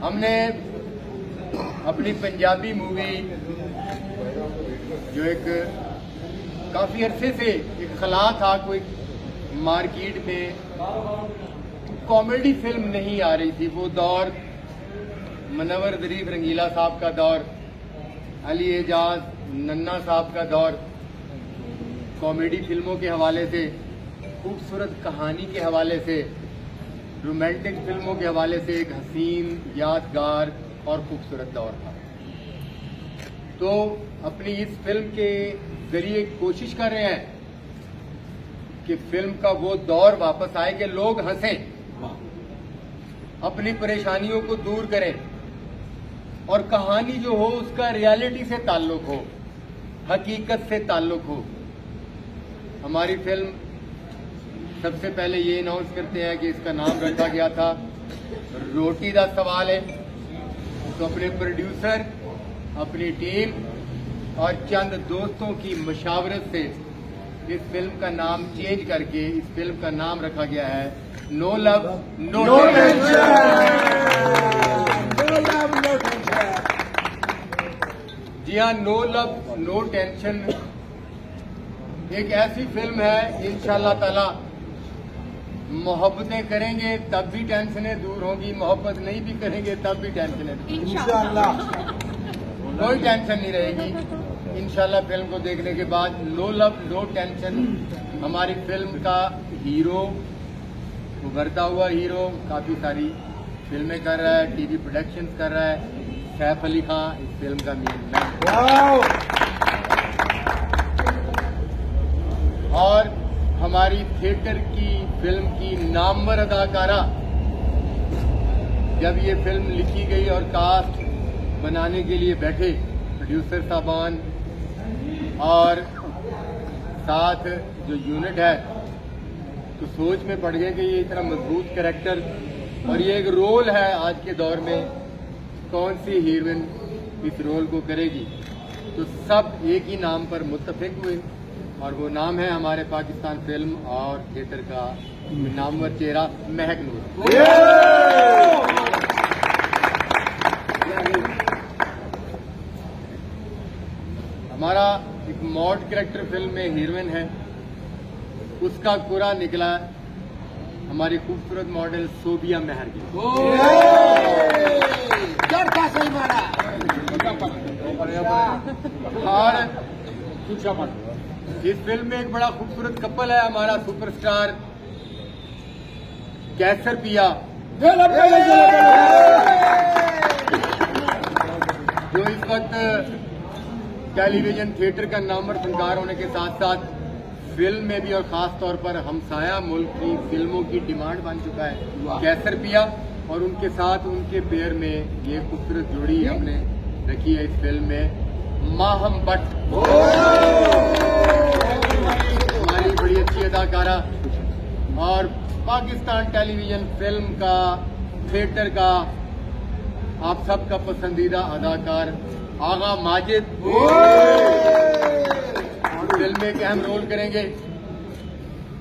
हमने अपनी पंजाबी मूवी जो एक काफी अरसे से एक खला था, कोई मार्केट में कॉमेडी फिल्म नहीं आ रही थी। वो दौर मुनव्वर ज़रीफ रंगीला साहब का दौर, अली एजाज नन्ना साहब का दौर, कॉमेडी फिल्मों के हवाले से, खूबसूरत कहानी के हवाले से, रोमांटिक फिल्मों के हवाले से एक हसीन, यादगार और खूबसूरत दौर था। तो अपनी इस फिल्म के जरिए कोशिश कर रहे हैं कि फिल्म का वो दौर वापस आए कि लोग हंसें, अपनी परेशानियों को दूर करें और कहानी जो हो उसका रियलिटी से ताल्लुक हो, हकीकत से ताल्लुक हो। हमारी फिल्म सबसे पहले ये अनाउंस करते हैं कि इसका नाम रखा गया था रोटी दा सवाल है। तो अपने प्रोड्यूसर, अपनी टीम और चंद दोस्तों की मशावरत से इस फिल्म का नाम चेंज करके इस फिल्म का नाम रखा गया है नो लव नो टेंशन। जी हाँ, नो लव नो टेंशन एक ऐसी फिल्म है, इंशाल्लाह ताला मोहब्बतें करेंगे तब भी टेंशनें दूर होंगी, मोहब्बत नहीं भी करेंगे तब भी टेंशनें इंशाल्लाह कोई टेंशन नहीं रहेगी इंशाल्लाह। फिल्म को देखने के बाद नो लव नो टेंशन हमारी फिल्म का हीरो, उभरता हुआ हीरो, काफी सारी फिल्में कर रहा है, टीवी प्रोडक्शंस कर रहा है, सैफ अली खान इस फिल्म का मेन। और हमारी थिएटर की फिल्म की नामवर अदाकारा, जब ये फिल्म लिखी गई और कास्ट बनाने के लिए बैठे प्रोड्यूसर साहबान और साथ जो यूनिट है, तो सोच में पड़ गए कि ये इतना मजबूत कैरेक्टर और ये एक रोल है आज के दौर में, कौन सी हीरोइन इस रोल को करेगी। तो सब एक ही नाम पर मुत्तफिक हुए और वो नाम है हमारे पाकिस्तान फिल्म और थिएटर का नामवर चेहरा महक नूर। हमारा एक मॉड कैरेक्टर फिल्म में हीरोइन है, उसका कुरा निकला हमारी खूबसूरत मॉडल सोबिया मेहर की। और इस फिल्म में एक बड़ा खूबसूरत कपल है हमारा सुपरस्टार कैसर पिया, जो इस वक्त टेलीविजन थिएटर का नामवर फनकार होने के साथ साथ फिल्म में भी और खास तौर पर हमसाया मुल्क की फिल्मों की डिमांड बन चुका है। कैसर पिया और उनके साथ उनके पेयर में ये खूबसूरत जोड़ी हमने रखी है इस फिल्म में, माहम भट्ट हमारी बड़ी अच्छी अदाकारा और पाकिस्तान टेलीविजन फिल्म का, थिएटर का आप सबका पसंदीदा अदाकार आगा माजिद फिल्म में एक अहम रोल करेंगे।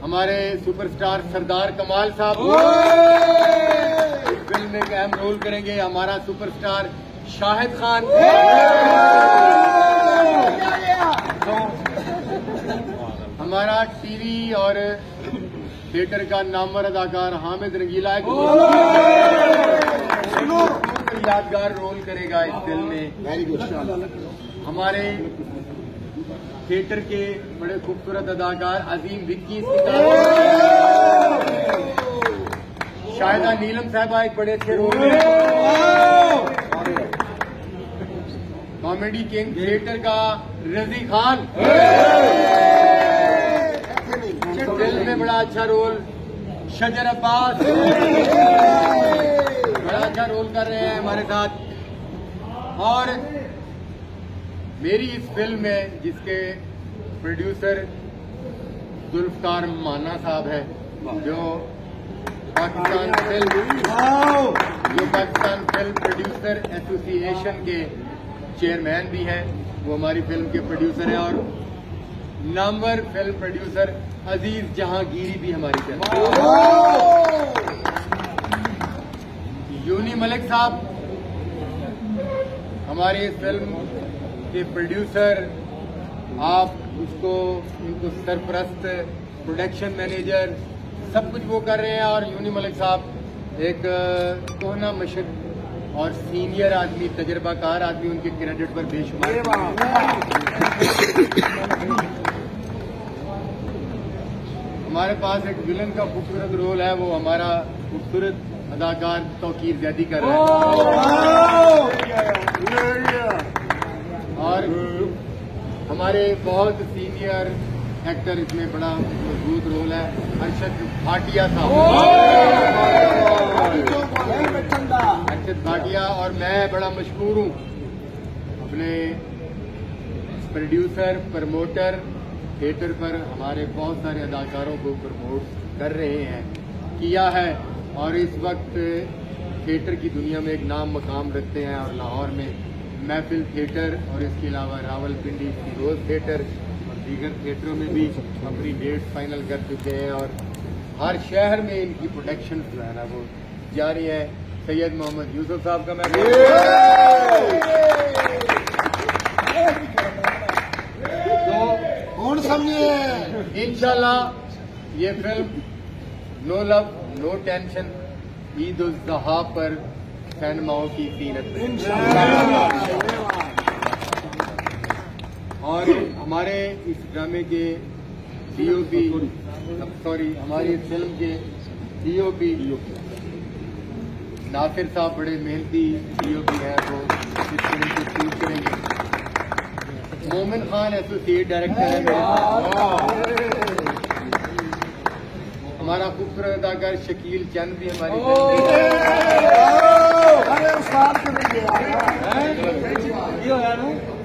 हमारे सुपरस्टार सरदार कमाल साहब फिल्म में एक अहम रोल करेंगे। हमारा सुपरस्टार शाहिद खान, हमारा टीवी और थिएटर का नामवर अदाकार हामिद रंगीला यादगार रोल करेगा इस फिल्म में। हमारे थिएटर के बड़े खूबसूरत अदाकार अजीम विक्की, शाहिदा नीलम साहबा एक बड़े अच्छे रोल में। कॉमेडी किंग थिएटर का रजी खान फिल्म में बड़ा अच्छा रोल, शजर अब्बास बड़ा अच्छा रोल कर रहे हैं हमारे साथ। और मेरी इस फिल्म में जिसके प्रोड्यूसर जुल्फकार माना साहब है, जो पाकिस्तान फिल्म प्रोड्यूसर एसोसिएशन के चेयरमैन भी हैं, वो हमारी फिल्म के प्रोड्यूसर हैं। और नामवर फिल्म प्रोड्यूसर अजीज जहांगीरी भी हमारी फिल्म। यूनी मलिक साहब हमारी फिल्म के प्रोड्यूसर, आप इनको सरपरस्त, प्रोडक्शन मैनेजर, सब कुछ वो कर रहे हैं। और यूनी मलिक साहब एक कोहना मशक और सीनियर आदमी, तजर्बाकार आदमी, उनके क्रेडिट पर बेशुमार। हमारे पास एक विलन का खूबसूरत रोल है, वो हमारा खूबसूरत अदाकार तौकीर जैदी कर रहा है। और हमारे बहुत सीनियर एक्टर, इसमें बड़ा मजबूत रोल है, अर्शद भाटिया साहब। अर्शद भाटिया और मैं बड़ा मशहूर हूँ अपने प्रोड्यूसर, प्रमोटर, थिएटर पर हमारे बहुत सारे अदाकारों को प्रमोट कर रहे हैं, किया है। और इस वक्त थिएटर की दुनिया में एक नाम मकाम रखते हैं। और लाहौर में महफिल थिएटर और इसके अलावा रावलपिंडी फिरोज थिएटर और दीगर थिएटरों में भी अपनी डेट फाइनल कर चुके हैं। और हर शहर में इनकी प्रोडक्शन जो है ना वो जारी है। सैयद मोहम्मद यूसुफ साहब का मैं कौन समझे, इंशाल्लाह ये film no love no tension Eid ul Zuha पर सिनेमाओं की ज़ीनत है। और हमारे इस ड्रामे के डीओपी, हमारी इस फिल्म के डीओपी नासिर साहब बड़े मेहनती डीओपी हैं, तो इस फिल्म को शूट करेंगे। मोमिन खान एसोसिएट डायरेक्टर है। हमारा खूबसूरत अदाकार शकील चंद भी हमारी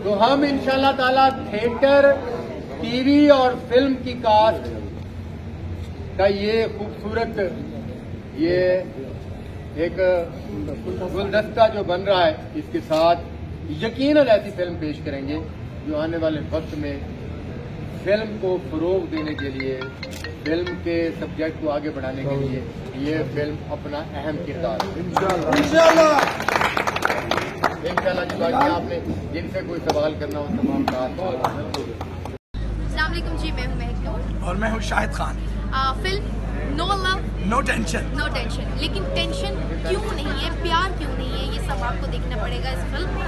तो हम इंशाल्लाह ताला थिएटर, टीवी और फिल्म की कास्ट का ये खूबसूरत ये एक गुलदस्ता जो बन रहा है, इसके साथ यकीनन ऐसी फिल्म पेश करेंगे जो आने वाले वक्त में फिल्म को फरोग देने के लिए, फिल्म के सब्जेक्ट को आगे बढ़ाने के लिए ये फिल्म अपना अहम किरदार इंशाल्लाह जी। बाकी आपने जिनसे कोई सवाल करना हो तमाम अस्सलाम वालेकुम जी, मैं हूँ महक नूर और मैं हूँ Shahid Khan. Film no love no tension, लेकिन टेंशन क्यों नहीं है, प्यार क्यों नहीं है, ये सब आपको देखना पड़ेगा इस फिल्म में।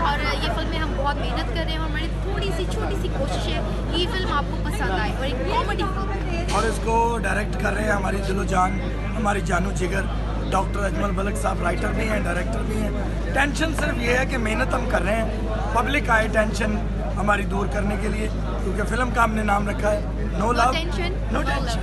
और ये फिल्म में हम बहुत मेहनत कर रहे हैं और हमारी थोड़ी सी छोटी सी कोशिश है कि ये फिल्म आपको पसंद आए और एक कॉमेडी फिल्म है। और इसको डायरेक्ट कर रहे हैं हमारी दिलो जान, हमारी जानू जिगर डॉक्टर अजमल बलक साहब, राइटर भी हैं, डायरेक्टर भी हैं। टेंशन सिर्फ ये है कि मेहनत हम कर रहे हैं, पब्लिक आए टेंशन हमारी दूर करने के लिए, क्योंकि फिल्म का हमने नाम रखा है नो लव नो टेंशन।